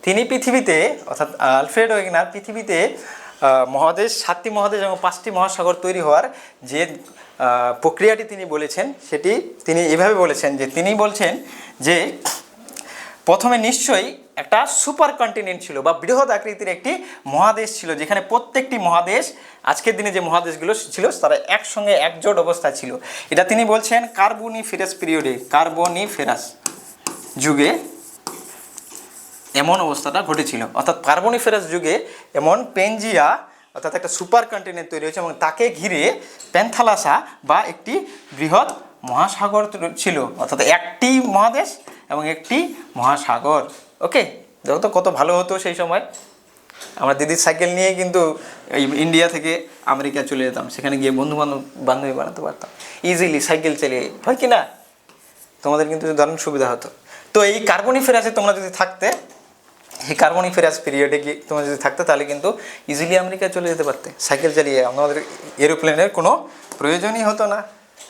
তিনি পৃথিবীতে অর্থাৎ আলফ্রেড ওয়েগনার পৃথিবীতে মহাদেশ 7টি মহাদেশ এবং 5টি মহাসাগর তৈরি হওয়ার যে প্রক্রিয়াটি তিনি বলেছেন সেটি তিনি এভাবে বলেছেন যে তিনি বলছেন যে প্রথমে নিশ্চয়ই একটা সুপার কন্টিনেন্ট ছিল বা বৃহৎ আকৃতির একটি মহাদেশ ছিল, যেখানে প্রত্যেকটি মহাদেশ আজকের দিনে যে মহাদেশগুলো ছিল তারা একসঙ্গে একজোট অবস্থায় ছিল। এটা তিনি বলছেন কার্বনিফেরাস পিরিয়ডে, কার্বনিফেরাস যুগে এমন অবস্থাটা ঘটেছিল। অর্থাৎ কার্বনিফেরাস যুগে এমন পেনজিয়া অর্থাৎ একটা সুপার কন্টিনেন্ট তৈরি হয়েছে এবং তাকে ঘিরে প্যান্থালাসা বা একটি বৃহৎ মহাসাগর ছিল, অর্থাৎ একটি মহাদেশ এবং একটি মহাসাগর। ওকে, দেখো তো কত ভালো হতো সেই সময়। আমরা দিদির সাইকেল নিয়ে কিন্তু এই ইন্ডিয়া থেকে আমেরিকা চলে যেতাম, সেখানে গিয়ে বান্ধবী বানাতে পারতাম ইজিলি সাইকেল চালিয়ে, হয় কি না? তোমাদের কিন্তু দারুণ সুবিধা হতো। তো এই কার্বনিফেরাসে তোমরা যদি থাকতে, এই কার্বনিফেরাস পিরিয়ডে গিয়ে তোমরা যদি থাকতে, তাহলে কিন্তু ইজিলি আমেরিকা চলে যেতে পারতে সাইকেল চালিয়ে, আমাদের এরোপ্লেনের কোনো প্রয়োজনই হতো না,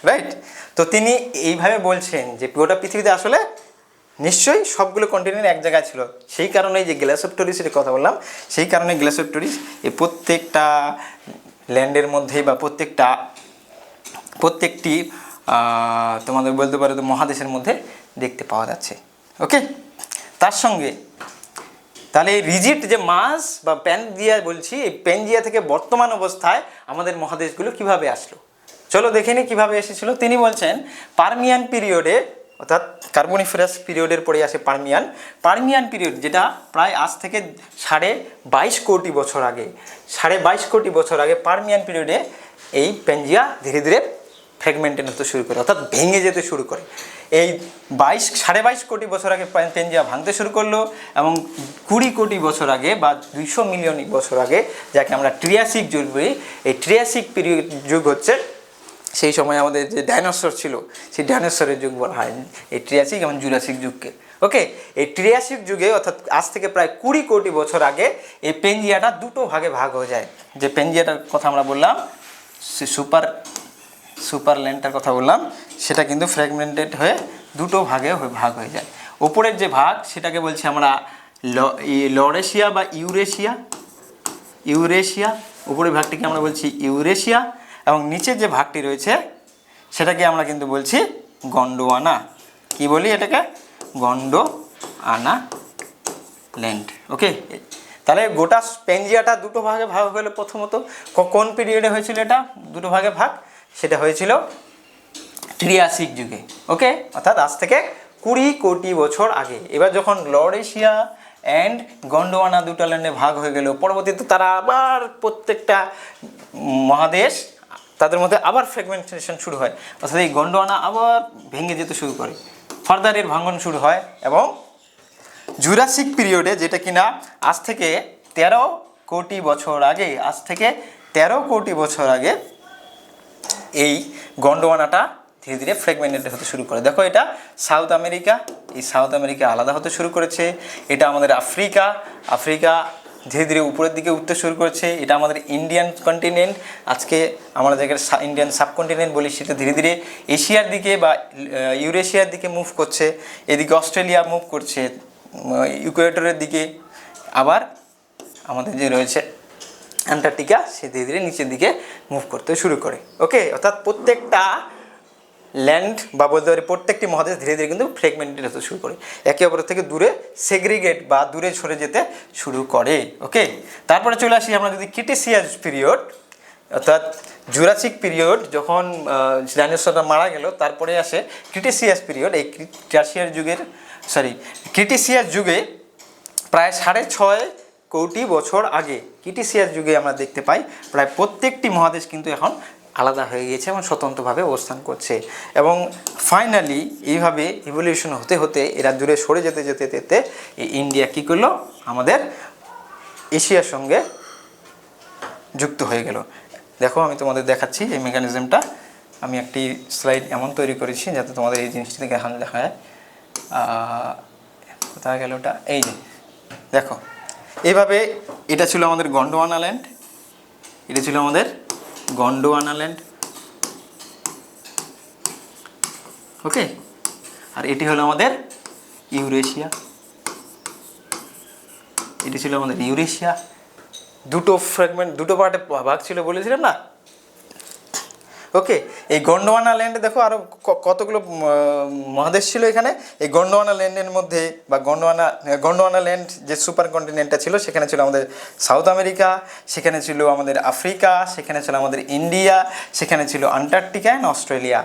রাইট? তো তিনি এইভাবে বলছেন যে গোটা পৃথিবীতে আসলে নিশ্চয়ই সবগুলো কন্টিনেন্ট এক জায়গায় ছিল। সেই কারণেই যে গ্লাস অফ টরিসের কথা বললাম, সেই কারণে গ্লাস অফ টরিস এই প্রত্যেকটা ল্যান্ডের মধ্যেই বা প্রত্যেকটি তোমাদের বলতে পারো তো মহাদেশের মধ্যে দেখতে পাওয়া যাচ্ছে। ওকে, তার সঙ্গে তাহলে এই রিজিড যে মাস বা প্যানজিয়া বলছি, এই প্যানজিয়া থেকে বর্তমান অবস্থায় আমাদের মহাদেশগুলো কিভাবে আসলো, চলো দেখে নিই কীভাবে এসেছিলো। তিনি বলছেন পারমিয়ান পিরিয়ডে, অর্থাৎ কার্বনিফেরাস পিরিয়ডের পরে আসে পারমিয়ান পিরিয়ড, যেটা প্রায় আজ থেকে 22.5 কোটি বছর আগে, 22.5 কোটি বছর আগে পারমিয়ান পিরিয়ডে এই প্যানজিয়া ধীরে ধীরে ফ্র্যাগমেন্টেড হতে শুরু করে, অর্থাৎ ভেঙে যেতে শুরু করে। এই 22.5 কোটি বছর আগে প্যানজিয়া ভাঙতে শুরু করলো এবং 20 কোটি বছর আগে বা 200 মিলিয়ন বছর আগে, যাকে আমরা ট্রিয়াসিক যুগ বলি, এই ট্রিয়াসিক পিরিয়ড যুগ হচ্ছে সেই সময় আমাদের যে ডাইনোসর ছিল সেই ডাইনোসরের যুগ বলা হয় এই ট্রিয়াসিক এবং জুরাসিক যুগকে। ওকে, এই ট্রিয়াসিক যুগে অর্থাৎ আজ থেকে প্রায় 20 কোটি বছর আগে এই পেনজিয়াটা দুটো ভাগে ভাগ হয়ে যায়। যে পেনজিয়াটার কথা আমরা বললাম, সে সুপার ল্যান্ডটার কথা বললাম, সেটা কিন্তু ফ্র্যাগমেন্টেড হয়ে দুটো ভাগে ভাগ হয়ে যায়। ওপরের যে ভাগ সেটাকে বলছি আমরা লরেশিয়া বা ইউরেশিয়া, উপরের ভাগটিকে আমরা বলছি ইউরেশিয়া, এবং নিচের যে ভাগটি রয়েছে সেটাকে আমরা কিন্তু বলছি গন্ডোয়ানা। কি বলি এটাকে? গন্ডোয়ানা ল্যান্ড। ওকে, তাহলে গোটা পেনজিয়াটা দুটো ভাগে ভাগ হলো। প্রথমত কোন পিরিয়ডে হয়েছিল এটা দুটো ভাগে ভাগ? সেটা হয়েছিল ট্রিয়াসিক যুগে। ওকে, অর্থাৎ আজ থেকে 20 কোটি বছর আগে। এবার যখন লরেশিয়া অ্যান্ড গন্ডোয়ানা দুটো ল্যান্ডে ভাগ হয়ে গেল, পরবর্তীতে তারা আবার প্রত্যেকটা মহাদেশ তাদের মধ্যে আবার ফ্র্যাগমেন্টেশন শুরু হয়, অর্থাৎ এই গন্ডোয়ানা আবার ভেঙে যেতে শুরু করে, ফার্দার এর ভাঙন শুরু হয়। এবং জুরাসিক পিরিয়ডে, যেটা কিনা আজ থেকে 13 কোটি বছর আগে, এই গন্ডোয়ানাটা ধীরে ধীরে ফ্র্যাগমেন্টেড হতে শুরু করে। দেখো, এটা সাউথ আমেরিকা, এই সাউথ আমেরিকা আলাদা হতে শুরু করেছে। এটা আমাদের আফ্রিকা ধীরে ধীরে উপরের দিকে উঠতে শুরু করেছে। এটা আমাদের ইন্ডিয়ান কন্টিনেন্ট, আজকে আমরা যেখানে ইন্ডিয়ান সাবকন্টিনেন্ট বলি, সেটা ধীরে ধীরে এশিয়ার দিকে বা ইউরেশিয়ার দিকে মুভ করছে। এদিকে অস্ট্রেলিয়া মুভ করছে ইকুয়েটরের দিকে, আবার আমাদের যে রয়েছে অ্যান্টার্কটিকা, সে ধীরে ধীরে নিচের দিকে মুভ করতে শুরু করে। ওকে, অর্থাৎ প্রত্যেকটা ল্যান্ড বা বলতে পারি প্রত্যেকটি মহাদেশ ধীরে ধীরে কিন্তু ফ্র্যাগমেন্টেড হতে শুরু করে, একে অপরের থেকে দূরে সেগ্রিগেট বা দূরে সরে যেতে শুরু করে। ওকে, তারপরে চলে আসি আমরা যদি ক্রিটেসিয়াস পিরিয়ড, অর্থাৎ জুরাসিক পিরিয়ড, যখন ডাইনোসররা মারা গেল, তারপরে আসে ক্রিটেসিয়াস পিরিয়ড। এই ক্রিটেসিয়াস যুগে প্রায় 6.5 কোটি বছর আগে ক্রিটেসিয়াস যুগে আমরা দেখতে পাই প্রায় প্রত্যেকটি মহাদেশ কিন্তু এখন আলাদা হয়ে গিয়েছে এবং স্বতন্ত্রভাবে অবস্থান করছে। এবং ফাইনালি এইভাবে ইভলিউশন হতে হতে এরা দূরে সরে যেতে যেতে যেতে এই ইন্ডিয়া কী করলো, আমাদের এশিয়ার সঙ্গে যুক্ত হয়ে গেল। দেখো, আমি তোমাদের দেখাচ্ছি এই মেকানিজমটা। আমি একটি স্লাইড এমন তৈরি করেছি যাতে তোমাদের এই জিনিসটি থেকে দেখা যায়। কোথায় গেল ওটা? এই যে দেখো, এইভাবে এটা ছিল আমাদের গন্ডোয়ানা ল্যান্ড, ওকে, আর এটি হলো আমাদের ইউরেশিয়া। এটি ছিল আমাদের ইউরেশিয়া। দুটো ফ্র্যাগমেন্ট, দুটো পার্টে ভাগ ছিল বলেছিলাম না। ওকে, এই গন্ডোয়ানা ল্যান্ডে দেখো আরও কতগুলো মহাদেশ ছিল এখানে। এই গন্ডোয়ানা ল্যান্ডের মধ্যে বা গন্ডোয়ানা ল্যান্ড যে সুপার কন্টিনেন্টটা ছিল, সেখানে ছিল আমাদের সাউথ আমেরিকা, সেখানে ছিল আমাদের আফ্রিকা, সেখানে ছিল আমাদের ইন্ডিয়া, সেখানে ছিল আন্টার্কটিকা অ্যান্ড অস্ট্রেলিয়া।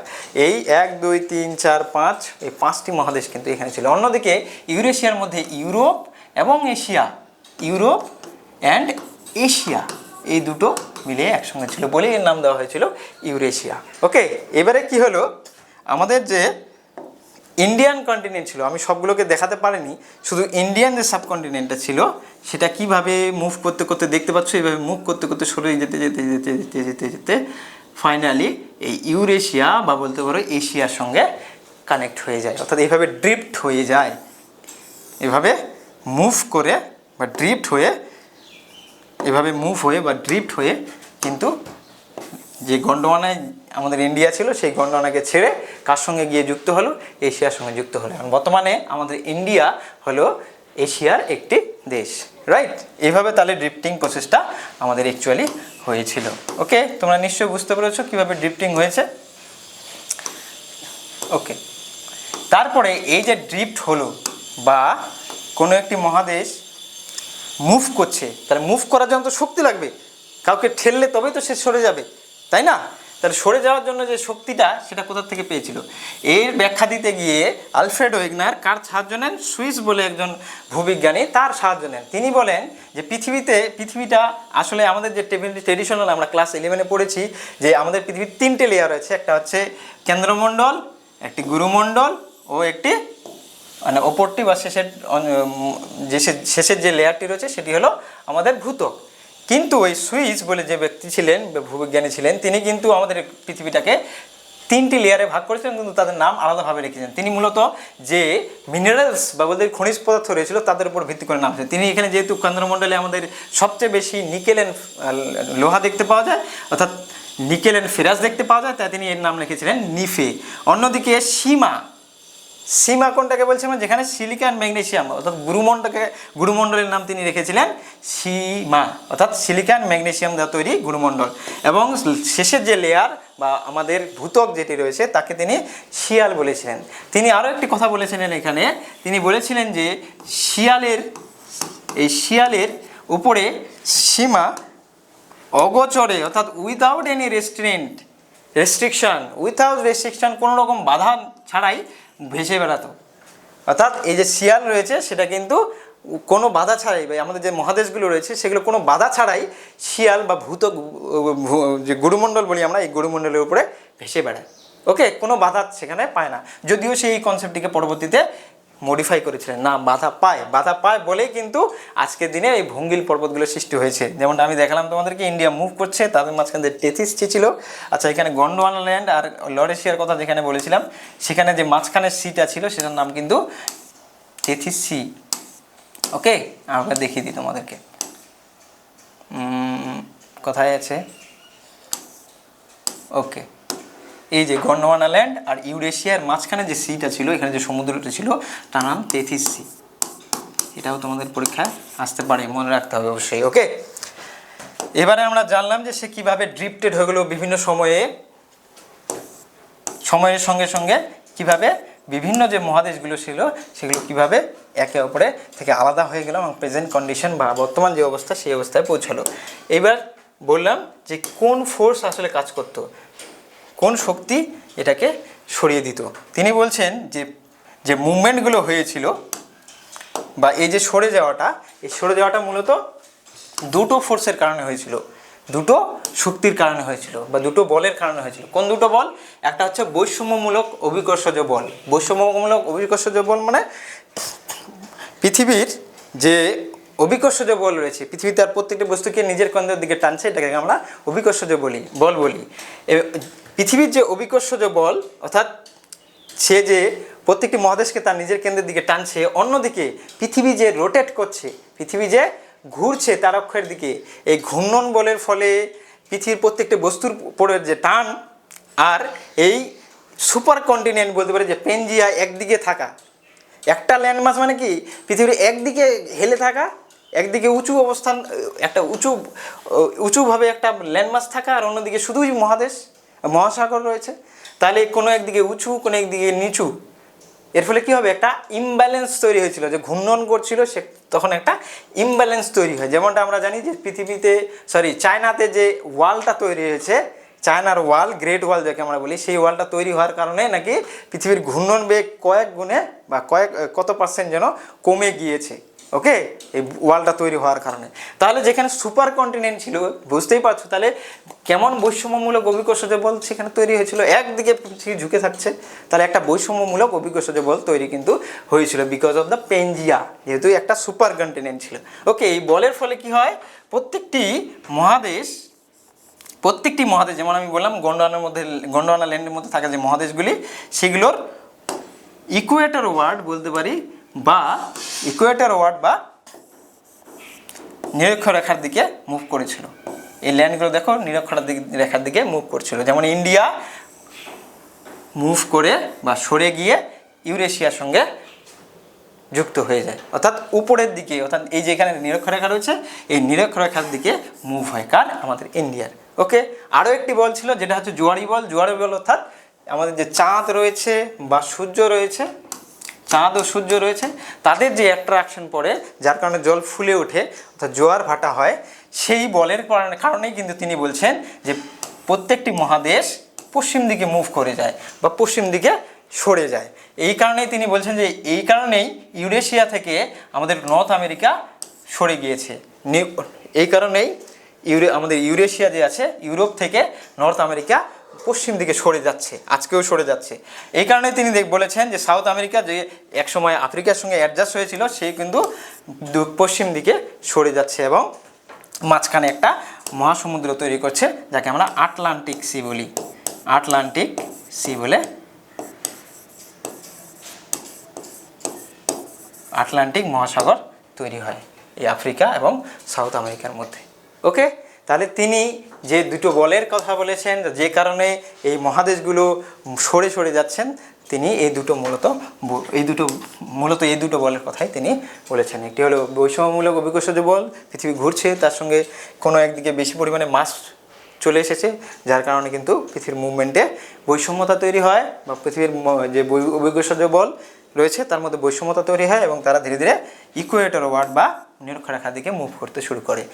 এই 1 2 3 4 5 এই 5টি মহাদেশ কিন্তু এখানে ছিল। অন্যদিকে ইউরেশিয়ার মধ্যে ইউরোপ এবং এশিয়া, ইউরোপ অ্যান্ড এশিয়া এই দুটো মিলে একসঙ্গে ছিল বলে এর নাম দেওয়া হয়েছিল ইউরেশিয়া। ওকে, এবারে কি হলো, আমাদের যে ইন্ডিয়ান কন্টিনেন্ট ছিল, আমি সবগুলোকে দেখাতে পারিনি, শুধু ইন্ডিয়ান যে সাবকন্টিনেন্টটা ছিল সেটা কিভাবে মুভ করতে করতে দেখতে পাচ্ছ, এইভাবে মুভ করতে করতে সরে যেতে যেতে যেতে যেতে যেতে যেতে ফাইনালি এই ইউরেশিয়া বা বলতে পারো এশিয়ার সঙ্গে কানেক্ট হয়ে যায়, অর্থাৎ এইভাবে ড্রিফট হয়ে যায়। এভাবে মুভ করে বা ড্রিফট হয়ে, এভাবে মুভ হয়ে বা ড্রিফট হয়ে কিন্তু যে গন্ডোয়ানায় আমাদের ইন্ডিয়া ছিল, সেই গন্ডোয়ানাকে ছেড়ে কার সঙ্গে গিয়ে যুক্ত হলো, এশিয়ার সঙ্গে যুক্ত হলো। এবং বর্তমানে আমাদের ইন্ডিয়া হলো এশিয়ার একটি দেশ, রাইট? এইভাবে তাহলে ড্রিফটিং প্রসেসটা আমাদের অ্যাকচুয়ালি হয়েছিল। ওকে, তোমরা নিশ্চয়ই বুঝতে পেরেছো কীভাবে ড্রিফটিং হয়েছে। ওকে, তারপরে এই যে ড্রিফট হলো বা কোনো একটি মহাদেশ মুভ করছে, তাহলে মুভ করার জন্য তো শক্তি লাগবে, কাউকে ঠেললে তবেই তো সে সরে যাবে, তাই না? তাহলে সরে যাওয়ার জন্য যে শক্তিটা, সেটা কোথা থেকে পেয়েছিল? এর ব্যাখ্যা দিতে গিয়ে আলফ্রেড ওয়েগনার কার সাহায্য নেন? সুইস বলে একজন ভূবিজ্ঞানী, তার সাহায্য নেন। তিনি বলেন যে পৃথিবীটা আসলে আমাদের যে ট্রেডিশনাল আমরা ক্লাস 11-এ পড়েছি যে আমাদের পৃথিবীর 3টে লেয়ার আছে। একটা হচ্ছে কেন্দ্রমণ্ডল, একটি গুরুমণ্ডল ও একটি মানে ওপরটি বা শেষের যে লেয়ারটি রয়েছে সেটি হলো আমাদের ভূত্বক। কিন্তু ওই সুইস বলে যে ব্যক্তি ছিলেন, ভূবিজ্ঞানী ছিলেন, তিনি কিন্তু আমাদের পৃথিবীটাকে 3টি লেয়ারে ভাগ করেছিলেন, কিন্তু তাদের নাম আলাদাভাবে রেখেছেন। তিনি মূলত যে মিনারেলস বা বলতে খনিজ পদার্থ রয়েছিল তাদের উপর ভিত্তি করে নাম ছিলেন। তিনি এখানে যেহেতু কেন্দ্রমণ্ডলে আমাদের সবচেয়ে বেশি নিকেল অ্যান্ড লোহা দেখতে পাওয়া যায়, অর্থাৎ নিকেল অ্যান্ড ফেরাস দেখতে পাওয়া যায়, তাই তিনি এর নাম লিখেছিলেন নিফে। অন্যদিকে সীমা কোনটাকে বলছে, মানে যেখানে সিলিকা অ্যান্ড ম্যাগনেসিয়াম, অর্থাৎ গুরুমণ্ডলের নাম তিনি রেখেছিলেন সীমা, অর্থাৎ সিলিকা অ্যান্ড ম্যাগনেসিয়াম দ্বারা তৈরি গুরুমণ্ডল। এবং শেষের যে লেয়ার বা আমাদের ভূত্বক যেটি রয়েছে তাকে তিনি শিয়াল বলেছিলেন। তিনি আরও একটি কথা বলেছিলেন এখানে, তিনি বলেছিলেন যে শিয়ালের উপরে সীমা অগোচরে, অর্থাৎ উইথাউট এনি রেস্ট্রিকশন, কোনো রকম বাধা ছাড়াই ভেসে বেড়াতো। অর্থাৎ এই যে শিয়াল রয়েছে সেটা কিন্তু কোনো বাধা ছাড়াই, বা আমাদের যে মহাদেশগুলো রয়েছে সেগুলো কোনো বাধা ছাড়াই শিয়াল বা যে গুরুমণ্ডল বলি আমরা, এই গুরুমণ্ডলের উপরে ভেসে বেড়ায়। ওকে, কোনো বাধা সেখানে পায় না, যদিও সেই কনসেপ্টটিকে পরবর্তীতে মডিফাই করেছিলেন। না, বাধা পায় বলেই কিন্তু আজকের দিনে এই ভঙ্গিল পর্বতগুলো সৃষ্টি হয়েছে। যেমনটা আমি দেখালাম তোমাদেরকে, ইন্ডিয়া মুভ করছে, তাদের মাঝখানে যে টেথিস ছিল। আচ্ছা, এখানে গন্ডোয়ানা ল্যান্ড আর লরেশিয়ার কথা যেখানে বলেছিলাম, সেখানে যে মাঝখানের সিটা ছিল সেটার নাম কিন্তু টেথিস সি। ওকে, আমরা দেখিয়ে দিই তোমাদেরকে, কোথায় আছে। ওকে, এই যে গন্ডোয়ানা ল্যান্ড আর ইউরেশিয়ার মাঝখানে যে সিটা ছিল, এখানে যে সমুদ্রটা ছিল তার নাম টেথিস সি। এটাও তোমাদের পরীক্ষায় আসতে পারে, মনে রাখতে হবে অবশ্যই। ওকে, এবারে আমরা জানলাম যে সে কীভাবে ড্রিফটেড হয়ে গেলো বিভিন্ন সময়ের সঙ্গে সঙ্গে কীভাবে বিভিন্ন যে মহাদেশগুলো ছিল সেগুলো কীভাবে একে অপরে থেকে আলাদা হয়ে গেল এবং প্রেজেন্ট কন্ডিশন বা বর্তমান যে অবস্থা সেই অবস্থায় পৌঁছালো। এবার বললাম যে কোন ফোর্স আসলে কাজ করতো, কোন শক্তি এটাকে সরিয়ে দিত। তিনি বলছেন যে মুভমেন্টগুলো হয়েছিল বা এই যে সরে যাওয়াটা মূলত দুটো ফোর্সের কারণে হয়েছিল, দুটো শক্তির কারণে হয়েছিল বা দুটো বলের কারণে হয়েছিল। কোন দুটো বল? একটা হচ্ছে বৈষম্যমূলক অভিকর্ষজ বল। বৈষম্যমূলক অভিকর্ষজ বল মানে পৃথিবীর যে অভিকর্ষজ বল রয়েছে, পৃথিবী তার প্রত্যেকটি বস্তুকে নিজের কেন্দ্রের দিকে টানছে, এটাকে আমরা অভিকর্ষজ বল বলি। পৃথিবীর যে অভিকর্ষজ বল, অর্থাৎ সে যে প্রত্যেকটি মহাদেশকে তার নিজের কেন্দ্রের দিকে টানছে, অন্যদিকে পৃথিবী যে রোটেট করছে, পৃথিবী যে ঘুরছে তার অক্ষের দিকে, এই ঘূর্ণন বলের ফলে পৃথিবীর প্রত্যেকটি বস্তুর উপরের যে টান, আর এই সুপার কন্টিনেন্ট বলতে পারে যে পেনজিয়া একদিকে থাকা, একটা ল্যান্ডমাস মানে কি পৃথিবীর একদিকে হেলে থাকা একদিকে উঁচু অবস্থান, একটা উঁচুভাবে একটা ল্যান্ডমাস থাকা, আর অন্যদিকে শুধুই মহাসাগর রয়েছে। তাহলে কোনো একদিকে উঁচু, কোনো একদিকে নিচু, এর ফলে কী হবে, একটা ইমব্যালেন্স তৈরি হয়েছিল, যে ঘূর্ণন করছিল সে, তখন একটা ইমব্যালেন্স তৈরি হয়। যেমনটা আমরা জানি যে চায়নাতে যে ওয়ালটা তৈরি হয়েছে, চায়নার ওয়াল, গ্রেট ওয়াল যাকে আমরা বলি, সেই ওয়ালটা তৈরি হওয়ার কারণে নাকি পৃথিবীর ঘূর্ণন বেগ কয়েক গুণে বা কত পার্সেন্ট যেন কমে গিয়েছে। ওকে, এই ওয়ালটা তৈরি হওয়ার কারণে। তাহলে যেখানে সুপার কন্টিনেন্ট ছিল, বুঝতেই পারছো তাহলে কেমন বৈষম্যমূলক অভিকর্ষজ বল সেখানে তৈরি হয়েছিল। একদিকে পৃথিবী ঝুঁকে থাকছে, তাহলে একটা বৈষম্যমূলক অভিকর্ষজ বল তৈরি কিন্তু হয়েছিল বিকজ অফ দ্য পেনজিয়া, যেহেতু একটা সুপার কন্টিনেন্ট ছিল। ওকে, এই বলের ফলে কি হয়, প্রত্যেকটি মহাদেশ, যেমন আমি বললাম গন্ডোয়ানা ল্যান্ডের মধ্যে থাকা যে মহাদেশগুলি, সেগুলোর ইকুয়েটর ওয়ার্ড বলতে পারি, বা নিরক্ষরেখার দিকে মুভ করেছিল। এই ল্যান্ডগুলো দেখো নিরক্ষরেখার দিকে মুভ করছিল। যেমন ইন্ডিয়া মুভ করে বা সরে গিয়ে ইউরেশিয়ার সঙ্গে যুক্ত হয়ে যায়, অর্থাৎ উপরের দিকে, অর্থাৎ এই যে এখানে নিরক্ষরেখা রয়েছে, এই নিরক্ষরেখার দিকে মুভ হয় কার, আমাদের ইন্ডিয়ার। ওকে, আরও একটি বল ছিল যেটা হচ্ছে জোয়ারি বল, অর্থাৎ আমাদের যে চাঁদ রয়েছে বা সূর্য রয়েছে, চাঁদ ও সূর্য রয়েছে, তাদের যে অ্যাট্রাকশন পড়ে, যার কারণে জল ফুলে ওঠে, অর্থাৎ জোয়ার ভাটা হয়, সেই বলের কারণেই কিন্তু তিনি বলছেন যে প্রত্যেকটি মহাদেশ পশ্চিম দিকে মুভ করে যায় বা পশ্চিম দিকে সরে যায়। এই কারণেই তিনি বলছেন যে এই কারণেই ইউরেশিয়া থেকে আমাদের নর্থ আমেরিকা সরে গিয়েছে। এই কারণেই আমাদের ইউরেশিয়া যে আছে, ইউরোপ থেকে নর্থ আমেরিকা পশ্চিম দিকে সরে যাচ্ছে, আজকেও সরে যাচ্ছে। এই কারণে তিনি বলেছেন যে সাউথ আমেরিকা যে একসময় আফ্রিকার সঙ্গে অ্যাডজাস্ট হয়েছিল, সেই কিন্তু পশ্চিম দিকে সরে যাচ্ছে এবং মাঝখানে একটা মহাসমুদ্র তৈরি করছে, যাকে আমরা আটলান্টিক সি বলি। আটলান্টিক সি বলে আটলান্টিক মহাসাগর তৈরি হয় এই আফ্রিকা এবং সাউথ আমেরিকার মধ্যে। ওকে, তাহলে তিনি যে দুটো বলের কথা বলেছেন, যে কারণে এই মহাদেশগুলো সরে যাচ্ছেন, তিনি এই দুটো বলের কথাই তিনি বলেছেন। একটি হলো বৈষম্যমূলক অভিকর্ষজ বল, পৃথিবী ঘুরছে, তার সঙ্গে কোনো একদিকে বেশি পরিমাণে মাস চলে এসেছে, যার কারণে কিন্তু পৃথিবীর মুভমেন্টে বৈষম্যতা তৈরি হয়, বা পৃথিবীর যে অভিকর্ষজ বল রয়েছে তার মধ্যে বৈষম্যতা তৈরি হয়, এবং তারা ধীরে ধীরে ইকুয়েটর ওয়ার্ড বা নিরক্ষরেখার দিকে মুভ করতে শুরু করে।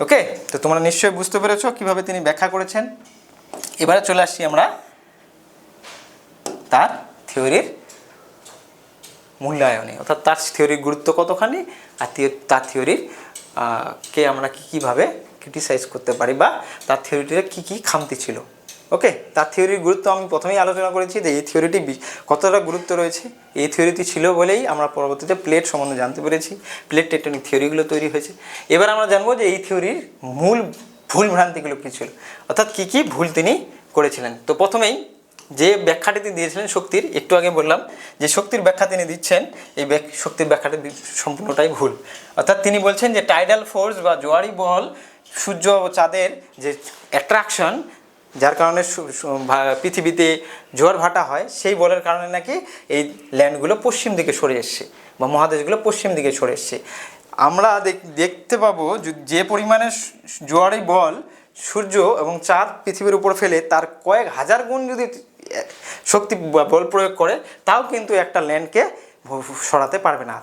ওকে, তো তোমরা নিশ্চয়ই বুঝতে পেরেছো কীভাবে তিনি ব্যাখ্যা করেছেন। এবারে চলে আসছি আমরা তার থিওরির মূল্যায়নে, অর্থাৎ তার থিওরির গুরুত্ব কতখানি, আর তার থিওরির কে আমরা কীভাবে ক্রিটিসাইজ করতে পারি, বা তার থিওরিটিতে কী খামতি ছিল। ওকে, তার থিওরির গুরুত্ব আমি প্রথমেই আলোচনা করেছি যে এই থিওরিটি কতটা গুরুত্ব রয়েছে। এই থিওরিটি ছিল বলেই আমরা পরবর্তীতে প্লেট সম্বন্ধে জানতে পেরেছি, প্লেট টেকটনিক থিওরিগুলো তৈরি হয়েছে। এবার আমরা জানবো যে এই থিওরির মূল ভুল ভ্রান্তিগুলো কী ছিল, অর্থাৎ কী ভুল তিনি করেছিলেন। তো প্রথমেই যে ব্যাখ্যাটি তিনি দিয়েছিলেন শক্তির, একটু আগে বললাম যে শক্তির ব্যাখ্যা তিনি দিচ্ছেন, এই শক্তির ব্যাখ্যাটি সম্পূর্ণটাই ভুল। অর্থাৎ তিনি বলছেন যে টাইডাল ফোর্স বা জোয়ারি বল, সূর্য ও চাঁদের যে অ্যাট্রাকশন, যার কারণে পৃথিবীতে জোয়ার ভাটা হয়, সেই বলের কারণে নাকি এই ল্যান্ডগুলো পশ্চিম দিকে সরে এসছে বা মহাদেশগুলো পশ্চিম দিকে সরে এসছে। আমরা দেখতে পাবো যে পরিমাণে জোয়ারি বল সূর্য এবং চাঁদ পৃথিবীর উপর ফেলে, তার কয়েক হাজার গুণ যদি শক্তি বল প্রয়োগ করে, তাও কিন্তু একটা ল্যান্ডকে সরাতে পারবে না।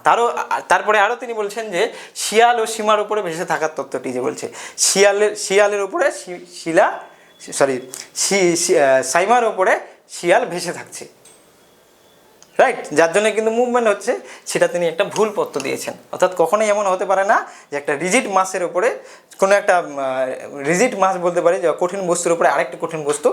তারপরে আরও তিনি বলছেন যে শিয়াল ও সীমার উপরে ভেসে থাকার তত্ত্বটি যে বলছে, শিয়ালের উপরে সাইমার উপরে শিয়াল ভেসে থাকছে, রাইট, যার জন্য কিন্তু মুভমেন্ট হচ্ছে, সেটা তিনি একটা ভুল তত্ত্ব দিয়েছেন। অর্থাৎ কখনোই এমন হতে পারে না যে একটা রিজিড মাসের উপরে কোনো একটা রিজিড মাস বলতে পারি, যে কঠিন বস্তুর উপরে আরেকটি কঠিন বস্তু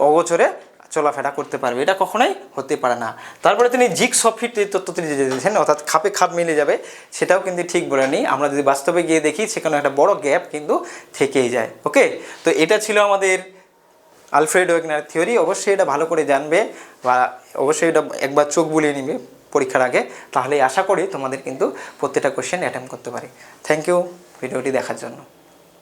অগোচরে চলাফেরা করতে পারবে, এটা কখনোই হতে পারে না। তারপরে তিনি জিগস ফিট তত্ত্ব তিনি দিয়েছেন, অর্থাৎ খাপে খাপ মিলে যাবে, সেটাও কিন্তু ঠিক বলেনি। আমরা যদি বাস্তবে গিয়ে দেখি, সেখানে একটা বড় গ্যাপ কিন্তু থেকেই যায়। ওকে, তো এটা ছিল আমাদের আলফ্রেড ওয়েগনার থিওরি। অবশ্যই এটা ভালো করে জানবে, বা অবশ্যই এটা একবার চোখ বুলিয়ে নিবে পরীক্ষার আগে, তাহলে আশা করি তোমাদের কিন্তু প্রত্যেকটা কোশ্চেন অ্যাটেম্প করতে পারি। থ্যাংক ইউ ভিডিওটি দেখার জন্য।